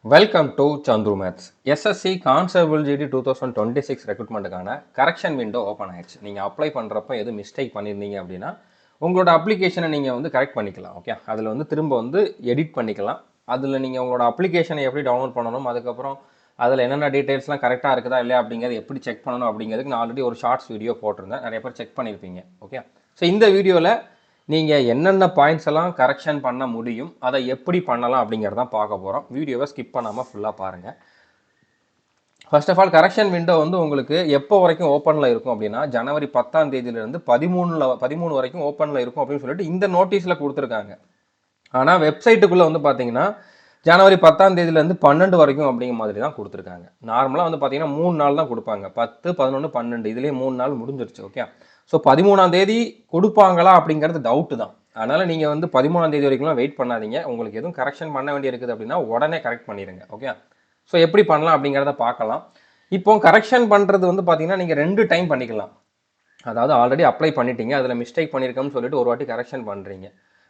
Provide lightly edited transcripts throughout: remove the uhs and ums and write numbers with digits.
Welcome to Chandru maths. SSC constable GD 2026 ரெக்ரூட்மெண்ட்டுக்கான correction window open ஆயிடுச்சு. நீங்கள் அப்ளை பண்ணுறப்ப எதுவும் மிஸ்டேக் பண்ணியிருந்தீங்க அப்படின்னா உங்களோட அப்ளிகேஷனை நீங்கள் வந்து கரெக்ட் பண்ணிக்கலாம். ஓகே, அதில் வந்து திரும்ப வந்து எடிட் பண்ணிக்கலாம். அதில் நீங்கள் உங்களோட அப்ளிகேஷனை எப்படி டவுன்லோட் பண்ணணும், அதுக்கப்புறம் அதில் என்னென்ன டீட்டெயில்ஸ்லாம் கரெக்டாக இருக்குதா இல்லையா அப்படிங்கிறது எப்படி செக் பண்ணணும் அப்படிங்கிறதுக்கு நான் ஆல்ரெடி ஒரு ஷார்ட்ஸ் வீடியோ போட்டிருந்தேன். நிறைய பேர் செக் பண்ணியிருப்பீங்க. ஓகே, ஸோ இந்த வீடியோவில் நீங்கள் என்னென்ன பாயிண்ட்ஸ் எல்லாம் கரெக்ஷன் பண்ண முடியும், அதை எப்படி பண்ணலாம் அப்படிங்கிறதான் பார்க்க போகிறோம். வீடியோவை ஸ்கிப் பண்ணாமல் ஃபுல்லாக பாருங்கள். First of all, correction window வந்து உங்களுக்கு எப்போ வரைக்கும் ஓப்பனில் இருக்கும் அப்படின்னா ஜனவரி 10ஆம் தேதியிலிருந்து 13 வரைக்கும் ஓப்பனில் இருக்கும் அப்படின்னு சொல்லிட்டு இந்த நோட்டீஸில் கொடுத்துருக்காங்க. ஆனால் வெப்சைட்டுக்குள்ளே வந்து பார்த்தீங்கன்னா ஜனவரி 10ஆம் தேதியிலேருந்து 12 வரைக்கும் அப்படிங்கிற மாதிரி தான் கொடுத்துருக்காங்க. நார்மலாக வந்து பார்த்தீங்கன்னா 3 நாள் தான் கொடுப்பாங்க. 10, 11, 12 இதுலேயே 3 நாள் முடிஞ்சிருச்சு. ஓகே, ஸோ 13ஆம் தேதி கொடுப்பாங்களா அப்படிங்கிறது டவுட்டு தான். அதனால் நீங்கள் வந்து 13ஆம் தேதி வரைக்கும்லாம் வெயிட் பண்ணாதீங்க. உங்களுக்கு எதுவும் கரெக்ஷன் பண்ண வேண்டி இருக்குது அப்படின்னா உடனே கரெக்ட் பண்ணிடுங்க. ஓகே, ஸோ எப்படி பண்ணலாம் அப்படிங்கிறத பார்க்கலாம். இப்போ கரெக்ஷன் பண்ணுறது வந்து பார்த்தீங்கன்னா நீங்கள் 2 டைம் பண்ணிக்கலாம். அதாவது ஆல்ரெடி அப்ளை பண்ணிட்டீங்க, அதில் மிஸ்டேக் பண்ணியிருக்கோம்னு சொல்லிட்டு ஒரு வாட்டி கரெக்ஷன் பண்ணுறீங்க.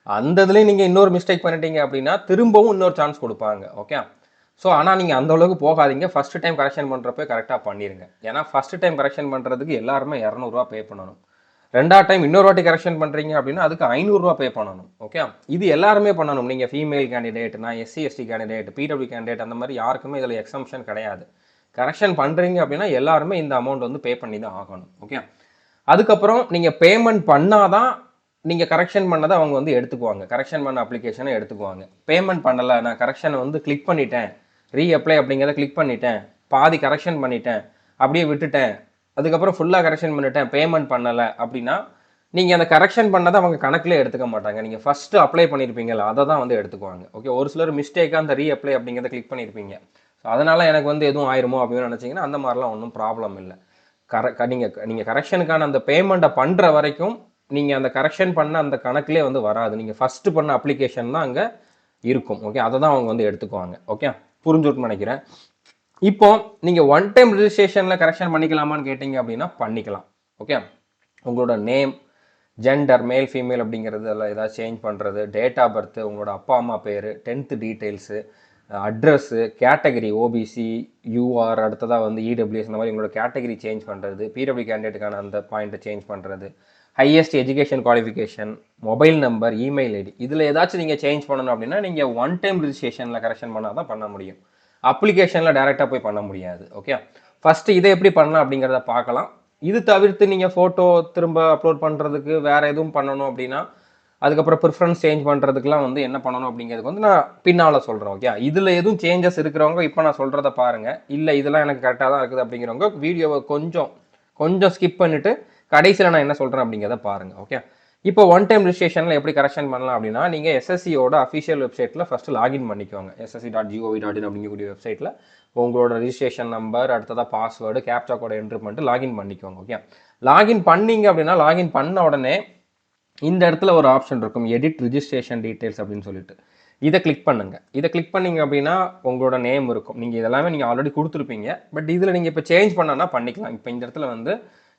அந்த இதுலேயும் நீங்கள் இன்னொரு மிஸ்டேக் பண்ணிட்டீங்க அப்படின்னா திரும்பவும் இன்னொரு சான்ஸ் கொடுப்பாங்க. ஓகே, ஸோ ஆனால் நீங்கள் அந்த அளவுக்கு போகாதீங்க. ஃபர்ஸ்ட் டைம் கரெக்ஷன் பண்ணுறப்ப கரெக்டாக பண்ணிடுங்க. ஏன்னா ஃபர்ஸ்ட் டைம் கரெக்ஷன் பண்ணுறதுக்கு எல்லாருமே 200 பே பண்ணணும். 2ஆவது டைம் இன்னொரு வாட்டி கரெக்ஷன் பண்ணுறீங்க அப்படின்னா அதுக்கு 500 பே பண்ணணும். ஓகே, இது எல்லாருமே பண்ணணும். நீங்கள் ஃபீமேல் கேண்டிடேட், நான் SC ST candidate, PW candidate, அந்த மாதிரி யாருக்குமே இதில் எக்ஸம்ஷன் கிடையாது. கரெக்ஷன் பண்ணுறீங்க அப்படின்னா எல்லாருமே இந்த அமௌண்ட் வந்து பே பண்ணி தான் ஆகணும். ஓகே, அதுக்கப்புறம் நீங்கள் பேமெண்ட் பண்ணாதான் நீங்கள் கரெக்ஷன் பண்ணதை அவங்க வந்து எடுத்துக்குவாங்க. கரெக்ஷன் பண்ண அப்ளிகேஷனை எடுத்துக்குவாங்க. பேமெண்ட் பண்ணலை, நான் கரெக்ஷனை வந்து கிளிக் பண்ணிட்டேன், ரீஅப்ளை அப்படிங்கிறத கிளிக் பண்ணிட்டேன், பாதி கரெக்ஷன் பண்ணிட்டேன், அப்படியே விட்டுட்டேன், அதுக்கப்புறம் ஃபுல்லாக கரெக்ஷன் பண்ணிட்டேன், பேமெண்ட் பண்ணலை அப்படின்னா நீங்கள் அந்த கரெக்ஷன் பண்ணதை அவங்க கணக்கில் எடுத்துக்க மாட்டாங்க. நீங்கள் ஃபஸ்ட்டு அப்ளை பண்ணியிருப்பீங்களா அதை தான் வந்து எடுத்துக்குவாங்க. ஓகே, ஒரு சிலர் மிஸ்டேக்காக அந்த ரீஅப்ளை அப்படிங்கிறத கிளிக் பண்ணியிருப்பீங்க. ஸோ அதனால் எனக்கு வந்து எதுவும் ஆயிருமோ அப்படின்னு நினச்சிங்கன்னா அந்த மாதிரிலாம் ஒன்றும் ப்ராப்ளம் இல்லை. நீங்கள் கரெக்ஷனுக்கான அந்த பேமெண்ட்டை பண்ணுற வரைக்கும் நீங்கள் அந்த கரெக்ஷன் பண்ண அந்த கணக்கிலே வந்து வராது. நீங்கள் ஃபஸ்ட்டு பண்ண அப்ளிகேஷன் தான் அங்கே இருக்கும். ஓகே, அதை தான் அவங்க வந்து எடுத்துக்குவாங்க. ஓகே, புரிஞ்சுட்டு நினைக்கிறேன். இப்போ நீங்கள் ஒன் டைம் ரிஜிஸ்ட்ரேஷனில் கரெக்ஷன் பண்ணிக்கலாமான்னு கேட்டிங்க அப்படின்னா பண்ணிக்கலாம். ஓகே, உங்களோட நேம், ஜெண்டர், மேல் ஃபீமேல் அப்படிங்கிறது எல்லாம் ஏதாவது சேஞ்ச் பண்ணுறது, டேட் ஆஃப் பர்த், உங்களோட அப்பா அம்மா பேர், 10th details, address, category OBC, UR, அடுத்ததாக வந்து இடபிள்யூஎஸ், இந்த மாதிரி உங்களோட கேட்டகரி சேஞ்ச் பண்ணுறது, பிடபிள்யூ கேண்டிடேட்டுக்கான அந்த பாயிண்ட்டை சேஞ்ச் பண்ணுறது, highest education qualification, mobile number, email ID, இதில் ஏதாச்சும் நீங்கள் சேஞ்ச் பண்ணணும் அப்படின்னா நீங்கள் ஒன் டைம் ரிஜிஸ்ட்ரேஷனில் கரெக்ஷன் பண்ணால் தான் பண்ண முடியும். அப்ளிகேஷனில் டேரெக்டாக போய் பண்ண முடியாது. ஓகே, ஃபஸ்ட்டு இதை எப்படி பண்ணலாம் அப்படிங்கிறத பார்க்கலாம். இது தவிர்த்து நீங்கள் ஃபோட்டோ திரும்ப அப்லோட் பண்ணுறதுக்கு வேறு எதுவும் பண்ணணும் அப்படின்னா அதுக்கப்புறம் ப்ரிஃபரன்ஸ் சேஞ்ச் பண்ணுறதுக்குலாம் வந்து என்ன பண்ணணும் அப்படிங்கிறதுக்கு வந்து நான் பின்னால் சொல்கிறேன். ஓகே, இதில் எதுவும் சேஞ்சஸ் இருக்கிறவங்க இப்போ நான் சொல்கிறத பாருங்கள். இல்லை இதெல்லாம் எனக்கு கரெக்டாக தான் இருக்குது அப்படிங்கிறவங்க வீடியோவை கொஞ்சம் ஸ்கிப் பண்ணிவிட்டு கடைசியில் நான் என்ன சொல்கிறேன் அப்படிங்கிறத பாருங்கள். ஓகே, இப்போ ஒன் டைம் ரிஜிஸ்ட்ரேஷனில் எப்படி கரெக்ஷன் பண்ணலாம் அப்படின்னா நீங்கள் எஸ்எஸ்சியோட அஃபிஷியல் வெப்சைட்டில் ஃபஸ்ட்டு லாகின் பண்ணிக்கோங்க. ssc.gov.in அப்படிங்கக்கூடிய வெப்சைட்டில் உங்களோட ரிஜிஸ்ட்ரேஷன் நம்பர், அடுத்ததாக பாஸ்வேர்டு, கேப்சா கோடை என்ட்ரு பண்ணிட்டு லாகின் பண்ணிக்கோங்க. ஓகே, லாகின் பண்ணிங்க அப்படின்னா லாகின் பண்ண உடனே இந்த இடத்துல ஒரு ஆப்ஷன் இருக்கும், எடிட் ரிஜிஸ்ட்ரேஷன் டீட்டெயில்ஸ் அப்படின்னு சொல்லிட்டு. இதை கிளிக் பண்ணுங்கள். இதை கிளிக் பண்ணிங்க அப்படின்னா உங்களோட நேம் இருக்கும். நீங்கள் இதெல்லாமே நீங்கள் ஆல்ரெடி கொடுத்துருப்பீங்க. பட் இதில் நீங்கள் இப்போ சேஞ்ச் பண்ணனா பண்ணிக்கலாம். இப்போ இந்த இடத்துல வந்து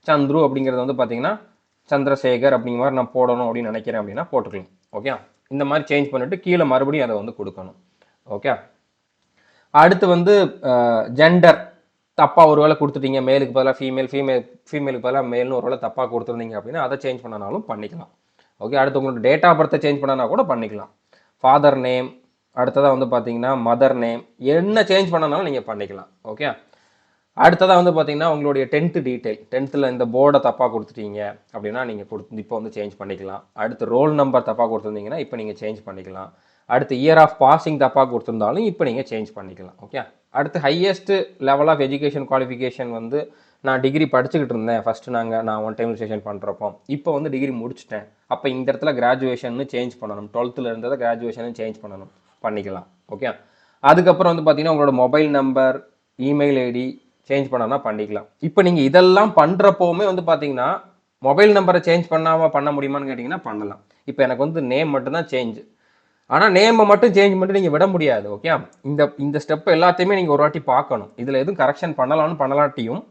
சந்துரு அப்படிங்கிறது வந்து பார்த்தீங்கன்னா சந்திரசேகர் அப்படிங்கிற மாதிரி நான் போடணும் அப்படின்னு நினைக்கிறேன் அப்படின்னா போட்டுக்கலாம். ஓகே, இந்த மாதிரி சேஞ்ச் பண்ணிவிட்டு கீழே மறுபடியும் அதை வந்து கொடுக்கணும். ஓகே, அடுத்து வந்து ஜெண்டர் தப்பாக ஒரு வேளை கொடுத்துட்டீங்க, மேலுக்கு பதிலாக ஃபீமேலுக்கு பதிலாக மேல்னு ஒரு வேளை தப்பாக கொடுத்துருந்தீங்க அப்படின்னா அதை சேஞ்ச் பண்ணனாலும் பண்ணிக்கலாம். ஓகே, அடுத்து உங்களோட டேட் ஆஃப் பர்த்தை சேஞ்ச் பண்ணனா கூட பண்ணிக்கலாம். ஃபாதர் நேம், அடுத்ததாக வந்து பார்த்தீங்கன்னா மதர் நேம், என்ன சேஞ்ச் பண்ணனாலும் நீங்கள் பண்ணிக்கலாம். ஓகே, அடுத்ததாக வந்து பார்த்தீங்கன்னா உங்களுடைய 10th டீட்டெயில், 10th இந்த போர்டை தப்பாக கொடுத்துட்டீங்க அப்படின்னா நீங்கள் இப்போ வந்து சேஞ்ச் பண்ணிக்கலாம். அடுத்து ரோல் நம்பர் தப்பாக கொடுத்துருந்தீங்கன்னா இப்போ நீங்கள் சேஞ்ச் பண்ணிக்கலாம். அடுத்து இயர் ஆஃப் பாசிங் தப்பாக கொடுத்துருந்தாலும் இப்போ நீங்கள் சேஞ்ச் பண்ணிக்கலாம். ஓகே, அடுத்து highest level of education qualification வந்து நான் டிகிரி படிச்சுக்கிட்டு இருந்தேன் ஃபஸ்ட்டு நான் ஒன் டைம் ரிஜிஸ்ட்ரேஷன் பண்ணுறப்போ, இப்போ வந்து டிகிரி முடிச்சிட்டேன், அப்போ இந்த இடத்துல கிராஜுவேஷன் சேஞ்ச் பண்ணணும், 12th இருந்ததை கிராஜுவேஷன் சேஞ்ச் பண்ணிக்கலாம். ஓகே, அதுக்கப்புறம் வந்து பார்த்தீங்கன்னா உங்களோட mobile number, email ID change பண்ணனா பண்ணிக்கலாம். இப்போ நீங்கள் இதெல்லாம் பண்ணுறப்போவுமே வந்து பார்த்தீங்கன்னா மொபைல் நம்பரை சேஞ்ச் பண்ணாமல் பண்ண முடியுமான்னு கேட்டிங்கன்னா பண்ணலாம். இப்போ எனக்கு வந்து நேம் மட்டும்தான் சேஞ்ச், ஆனால் நேமை மட்டும் சேஞ்ச் பண்ணிட்டு நீங்கள் விட முடியாது. ஓகே, இந்த ஸ்டெப் எல்லாத்தையுமே நீங்கள் ஒரு வாட்டி பார்க்கணும். இதில் எதுவும் கரெக்ஷன் பண்ணலாட்டியும்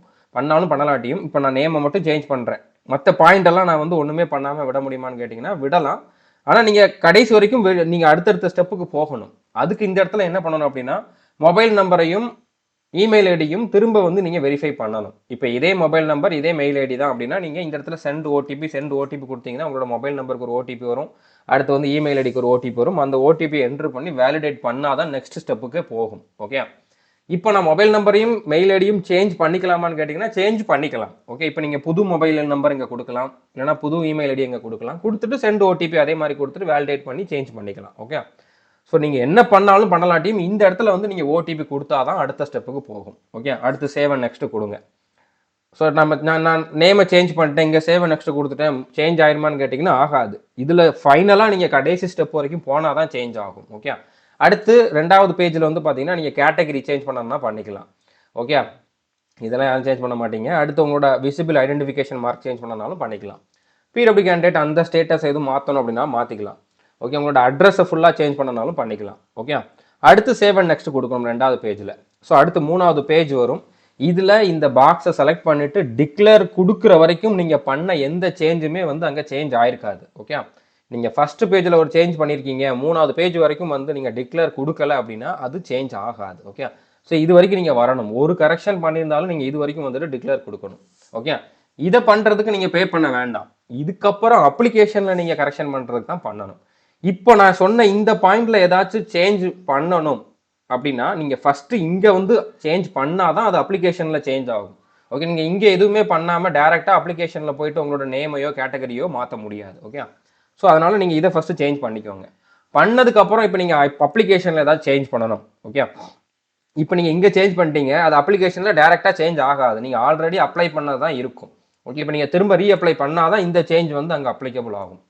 இப்போ நான் நேமை மட்டும் சேஞ்ச் பண்ணுறேன், மற்ற பாயிண்டெல்லாம் நான் வந்து ஒன்றுமே பண்ணாமல் விட முடியுமான்னு கேட்டிங்கன்னா விடலாம். ஆனால் நீங்கள் கடைசி வரைக்கும் நீங்கள் அடுத்தடுத்த ஸ்டெப்புக்கு போகணும். அதுக்கு இந்த இடத்துல என்ன பண்ணணும் அப்படின்னா மொபைல் நம்பரையும் இமெயில் ஐடியும் திரும்ப வந்து நீங்கள் வெரிஃபை பண்ணணும். இப்போ இதே மொபைல் நம்பர் இதே மெயில் ஐடி தான் அப்படின்னா நீங்கள் இந்த இடத்துல சென்ட் ஓடிபி கொடுத்தீங்கன்னா உங்களோட மொபைல் நம்பருக்கு ஒரு ஓடிபி வரும். அடுத்து வந்து இமெயில் ஐடிக்கு ஒரு ஓடிபி வரும். அந்த ஓடிபி என்ட்ரு பண்ணி வேலிடேட் பண்ணால் தான் நெக்ஸ்ட் ஸ்டெப்புக்கு போகும். ஓகே, இப்போ நான் மொபைல் நம்பரையும் மெயில் ஐடியும் சேஞ்ச் பண்ணிக்கலாமான்னு கேட்டிங்கன்னா சேஞ்ச் பண்ணிக்கலாம். ஓகே, இப்போ நீங்கள் புது மொபைல் நம்பர் இங்கே கொடுக்கலாம், இல்லைனா புது இமெயில் ஐடி இங்கே கொடுக்கலாம். கொடுத்துட்டு சென்ட் ஓடிபி அதே மாதிரி கொடுத்துட்டு வேலிடேட் பண்ணி சேஞ்ச் பண்ணிக்கலாம். ஓகே, ஸோ நீங்கள் என்ன பண்ணாலும் பண்ணலாட்டியும் இந்த இடத்துல வந்து நீங்கள் ஓடிபி கொடுத்தா தான் அடுத்த ஸ்டெப்புக்கு போகும். ஓகே, அடுத்து சேவ் அண்ட் நெக்ஸ்ட் கொடுங்க. ஸோ நான் நேமை சேஞ்ச் பண்ணிட்டேன், இங்கே சேவ் அண்ட் நெக்ஸ்ட் கொடுத்துட்டேன், சேஞ்ச் ஆயிருமான்னு கேட்டிங்கன்னா ஆகாது. இதில் ஃபைனலாக நீங்கள் கடைசி ஸ்டெப் வரைக்கும் போனால் தான் சேஞ்ச் ஆகும். ஓகே, அடுத்து 2வது பேஜில் வந்து பார்த்தீங்கன்னா நீங்கள் கேட்டகரி சேஞ்ச் பண்ணணும்னா பண்ணிக்கலாம். ஓகே, இதெல்லாம் யாரும் சேஞ்ச் பண்ண மாட்டீங்க. அடுத்து உங்களோட விசிபிள் ஐடென்டிஃபிகேஷன் மார்க் சேஞ்ச் பண்ணனாலும் பண்ணிக்கலாம். பிடபிள்யூ கேண்டிடேட் அந்த ஸ்டேட்டஸ் எதுவும் மாற்றணும் அப்படின்னா மாற்றிக்கலாம். ஓகே, உங்களோட அட்ரஸை ஃபுல்லாக சேஞ்ச் பண்ணனாலும் பண்ணிக்கலாம். ஓகே, அடுத்து சேவ் அண்ட் நெக்ஸ்ட் கொடுக்கணும் 2வது பேஜில். ஸோ அடுத்து 3வது பேஜ் வரும். இதில் இந்த பாக்ஸை செலக்ட் பண்ணிவிட்டு டிக்ளேர் கொடுக்குற வரைக்கும் நீங்கள் பண்ண எந்த சேஞ்சுமே வந்து அங்கே சேஞ்ச் ஆயிருக்காது. ஓகே, நீங்கள் ஃபஸ்ட்டு பேஜில் ஒரு சேஞ்ச் பண்ணியிருக்கீங்க, 3வது பேஜ் வரைக்கும் வந்து நீங்கள் டிக்ளேர் கொடுக்கல அப்படின்னா அது சேஞ்ச் ஆகாது. ஓகே, ஸோ இது வரைக்கும் நீங்கள் வரணும். ஒரு கரெக்ஷன் பண்ணியிருந்தாலும் நீங்கள் இது வரைக்கும் வந்துட்டு டிக்ளேர் கொடுக்கணும். ஓகே, இதை பண்ணுறதுக்கு நீங்கள் பே பண்ண வேண்டாம். இதுக்கப்புறம் அப்ளிகேஷனில் நீங்கள் கரெக்ஷன் பண்ணுறதுக்கு தான் பண்ணணும். இப்போ நான் சொன்ன இந்த பாயிண்ட்ல ஏதாச்சும் சேஞ்ச் பண்ணணும் அப்படின்னா நீங்கள் ஃபஸ்ட்டு இங்கே வந்து சேஞ்ச் பண்ணால் தான் அது அப்ளிகேஷனில் சேஞ்ச் ஆகும். ஓகே, நீங்கள் இங்கே எதுவுமே பண்ணாமல் டேரெக்டாக அப்ளிகேஷனில் போயிட்டு உங்களோட நேமையோ கேட்டகரியோ மாற்ற முடியாது. ஓகே, ஸோ அதனால் நீங்கள் இதை ஃபஸ்ட்டு சேஞ்ச் பண்ணிக்கோங்க. பண்ணதுக்கப்புறம் இப்போ நீங்கள் அப்ளிகேஷனில் ஏதாவது சேஞ்ச் பண்ணணும். ஓகே, இப்போ நீங்கள் இங்கே சேஞ்ச் பண்ணிட்டீங்க, அது அப்ளிகேஷனில் டேரெக்டாக சேஞ்ச் ஆகாது. நீங்கள் ஆல்ரெடி அப்ளை பண்ணது தான் இருக்கும். ஓகே, இப்போ நீங்கள் திரும்ப ரீஅப்ளை பண்ணால் தான் இந்த சேஞ்ச் வந்து அங்கே அப்ளிகபிள் ஆகும்.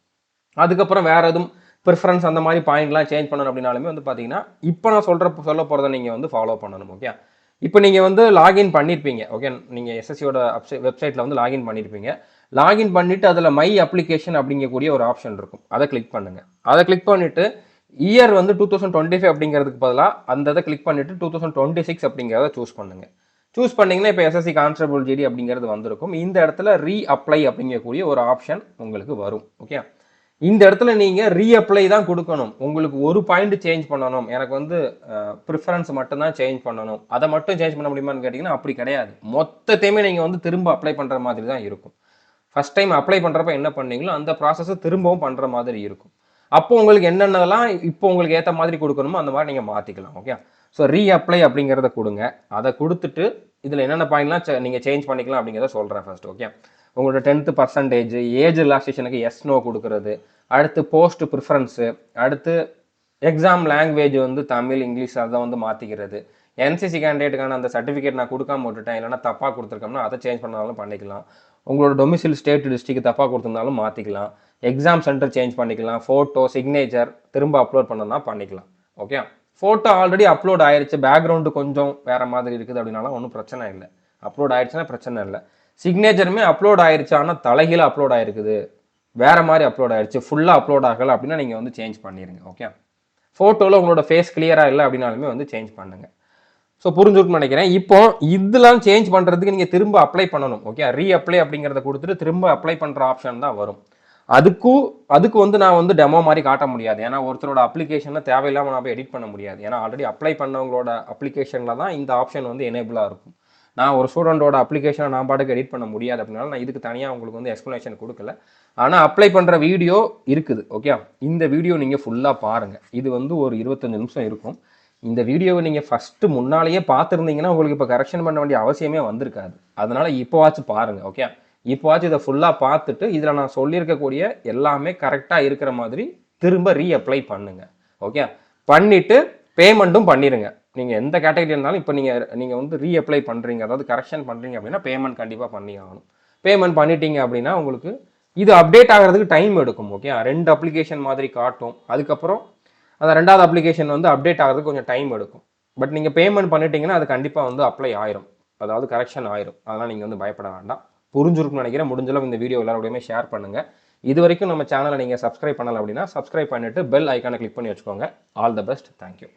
அதுக்கப்புறம் வேறு எதுவும் ப்ரிஃபரன்ஸ் அந்த மாதிரி பாயிண்ட்லாம் சேஞ்ச் பண்ணணும் அப்படின்னாலுமே வந்து பார்த்தீங்கன்னா இப்போ நான் சொல்ல போகிறத நீங்கள் வந்து ஃபாலோ பண்ணணும். ஓகே, இப்போ நீங்கள் வந்து லாகின் பண்ணியிருப்பீங்க. ஓகே, நீங்கள் எஸ்எஸ்சியோட வெப்சைட்டில் வந்து லாகின் பண்ணியிருப்பீங்க. லாகின் பண்ணிவிட்டு அதில் மை அப்ளிகேஷன் அப்படிங்கக்கூடிய ஒரு ஆப்ஷன் இருக்கும், அதை கிளிக் பண்ணுங்கள். அதை கிளிக் பண்ணிவிட்டு இயர் வந்து 2025 அப்படிங்கிறதுக்கு பதிலாக அந்த இதை கிளிக் பண்ணிவிட்டு 2026 அப்படிங்கிறத சூஸ் பண்ணுங்கள். சூஸ் பண்ணிங்கன்னா இப்போ எஸ்எஸ்சி கான்ஸ்டபிள் ஜிடி அப்படிங்கிறது வந்திருக்கும். இந்த இடத்துல ரீஅப்ளை அப்படிங்கக்கூடிய ஒரு ஆப்ஷன் உங்களுக்கு வரும். ஓகே, இந்த இடத்துல நீங்கள் ரீஅப்ளை தான் கொடுக்கணும். உங்களுக்கு ஒரு பாயிண்ட் சேஞ்ச் பண்ணணும், எனக்கு வந்து ப்ரிஃபரன்ஸ் மட்டும்தான் சேஞ்ச் பண்ணணும், அதை மட்டும் சேஞ்ச் பண்ண முடியுமான்னு கேட்டிங்கன்னா அப்படி கிடையாது. மொத்தத்தையுமே நீங்கள் வந்து திரும்ப அப்ளை பண்ணுற மாதிரி தான் இருக்கும். ஃபஸ்ட் டைம் அப்ளை பண்ணுறப்ப என்ன பண்ணீங்களோ அந்த ப்ராசஸை திரும்பவும் பண்ணுற மாதிரி இருக்கும். அப்போ உங்களுக்கு என்னென்னலாம் இப்போ உங்களுக்கு ஏற்ற மாதிரி கொடுக்கணுமோ அந்த மாதிரி நீங்கள் மாற்றிக்கலாம். ஓகே, ஸோ ரீஅப்ளை அப்படிங்கிறத கொடுங்க. அதை கொடுத்துட்டு இதில் என்னென்ன பாயிண்ட்லாம் நீங்கள் சேஞ்ச் பண்ணிக்கலாம் அப்படிங்கிறத சொல்கிறேன் ஃபர்ஸ்ட். ஓகே, உங்களோட 10% ஏஜ் ரிலாக்ஸேஷனுக்கு எஸ் நோ கொடுக்கறது, அடுத்து போஸ்ட் ப்ரிஃபரன்ஸு, அடுத்து எக்ஸாம் லாங்குவேஜ் வந்து தமிழ் இங்கிலீஷ் அதை வந்து மாற்றிக்கிறது, என்சிசி கேண்டிடேட்டுக்கான அந்த சர்டிஃபிகேட் நான் கொடுக்காம விட்டுட்டேன் இல்லைனா தப்பாக கொடுத்துருக்கோம்னா அதை சேஞ்ச் பண்ணாலும் பண்ணிக்கலாம். உங்களோட டொமிசில் ஸ்டேட் டிஸ்ட்ரிக்ட் தப்பாக கொடுத்துருந்தாலும் மாற்றிக்கலாம். எக்ஸாம் சென்டர் சேஞ்ச் பண்ணிக்கலாம். ஃபோட்டோ சிக்னேச்சர் திரும்ப அப்லோட் பண்ணணும்னா பண்ணிக்கலாம். ஓகே, ஃபோட்டோ ஆல்ரெடி அப்லோட் ஆயிடுச்சு, பேக்ரவுண்டு கொஞ்சம் வேறு மாதிரி இருக்குது அப்படின்னாலும் ஒன்றும் பிரச்சனை இல்லை. அப்லோட் ஆயிடுச்சுன்னா பிரச்சனை இல்லை. சிக்னேச்சருமே அப்லோட் ஆயிடுச்சு, ஆனால் தலைகீழ அப்லோட் ஆயிருக்குது, வேறு மாதிரி அப்லோட் ஆயிடுச்சு, ஃபுல்லாக அப்லோட் ஆகலை அப்படின்னா நீங்கள் வந்து சேஞ்ச் பண்ணிடுங்க. ஓகே, ஃபோட்டோவில் உங்களோட ஃபேஸ் கிளியராக இல்லை அப்படின்னாலுமே வந்து சேஞ்ச் பண்ணுங்கள். ஸோ புரிஞ்சுக்கணும்னு நினைக்கிறேன். இப்போ இதெல்லாம் சேஞ்ச் பண்ணுறதுக்கு நீங்கள் திரும்ப அப்ளை பண்ணணும். ஓகே, ரீஅப்ளை அப்படிங்கிறத கொடுத்துட்டு திரும்ப அப்ளை பண்ணுற ஆப்ஷன் தான் வரும். அதுக்கு வந்து நான் வந்து டெமோ மாதிரி காட்ட முடியாது. ஏன்னா ஒருத்தரோட அப்ளிகேஷனை தேவையில்லாமல் நான் போய் எடிட் பண்ண முடியாது. ஏன்னா ஆல்ரெடி அப்ளை பண்ணவங்களோட அப்ளிகேஷனில் தான் இந்த ஆப்ஷன் வந்து எனேபிளாக இருக்கும். நான் ஒரு ஸ்டூடெண்டோட அப்ளிகேஷனை நான் பாட்டுக்கு எடிட் பண்ண முடியாது அப்படின்னால நான் இதுக்கு தனியாக உங்களுக்கு வந்து எக்ஸ்ப்ளனேஷன் கொடுக்கல. ஆனால் அப்ளை பண்ணுற வீடியோ இருக்குது. ஓகே, இந்த வீடியோ நீங்கள் ஃபுல்லாக பாருங்கள். இது வந்து ஒரு 25 நிமிஷம் இருக்கும். இந்த வீடியோவை நீங்கள் ஃபஸ்ட்டு முன்னாலேயே பார்த்துருந்தீங்கன்னா உங்களுக்கு இப்போ கரெக்ஷன் பண்ண வேண்டிய அவசியமே வந்திருக்காது. அதனால் இப்போவாச்சும் பாருங்கள். ஓகே, இப்போவாச்சும் இதை ஃபுல்லாக பார்த்துட்டு இதில் நான் சொல்லியிருக்கக்கூடிய எல்லாமே கரெக்டாக இருக்கிற மாதிரி திரும்ப ரீஅப்ளை பண்ணுங்கள். ஓகே, பண்ணிவிட்டு பேமெண்ட்டும் பண்ணிடுங்க. நீங்கள் எந்த கேட்டகரி இருந்தாலும் இப்போ நீங்கள் வந்து ரீஅப்ளை பண்ணுறீங்க, அதாவது கரெக்ஷன் பண்ணுறீங்க அப்படின்னா பேமெண்ட் கண்டிப்பாக பண்ணி ஆகணும். பேமெண்ட் பண்ணிட்டீங்க அப்படின்னா உங்களுக்கு இது அப்டேட் ஆகிறதுக்கு டைம் எடுக்கும். ஓகே, 2 அப்ளிகேஷன் மாதிரி காட்டும். அதுக்கப்புறம் அந்த 2வது அப்ளிகேஷன் வந்து அப்டேட் ஆகிறதுக்கு கொஞ்சம் டைம் எடுக்கும். பட் நீங்கள் பேமெண்ட் பண்ணிட்டீங்கன்னா அது கண்டிப்பாக வந்து அப்ளை ஆயிரும், அதாவது கரெக்ஷன் ஆயிரும். அதனால் நீங்கள் வந்து பயப்பட வேண்டாம். புரிஞ்சிருக்குன்னு நினைக்கிறேன். முடிஞ்சளவு இந்த வீடியோ எல்லாரோடையுமே ஷேர் பண்ணுங்கள். இது வரைக்கும் நம்ம சேனலை நீங்கள் சப்ஸ்கிரைப் பண்ணலை அப்படின்னா சப்ஸ்கிரைப் பண்ணிவிட்டு பெல் ஐக்கானை கிளிக் பண்ணி வச்சுக்கோங்க. All the best. தேங்க்யூ.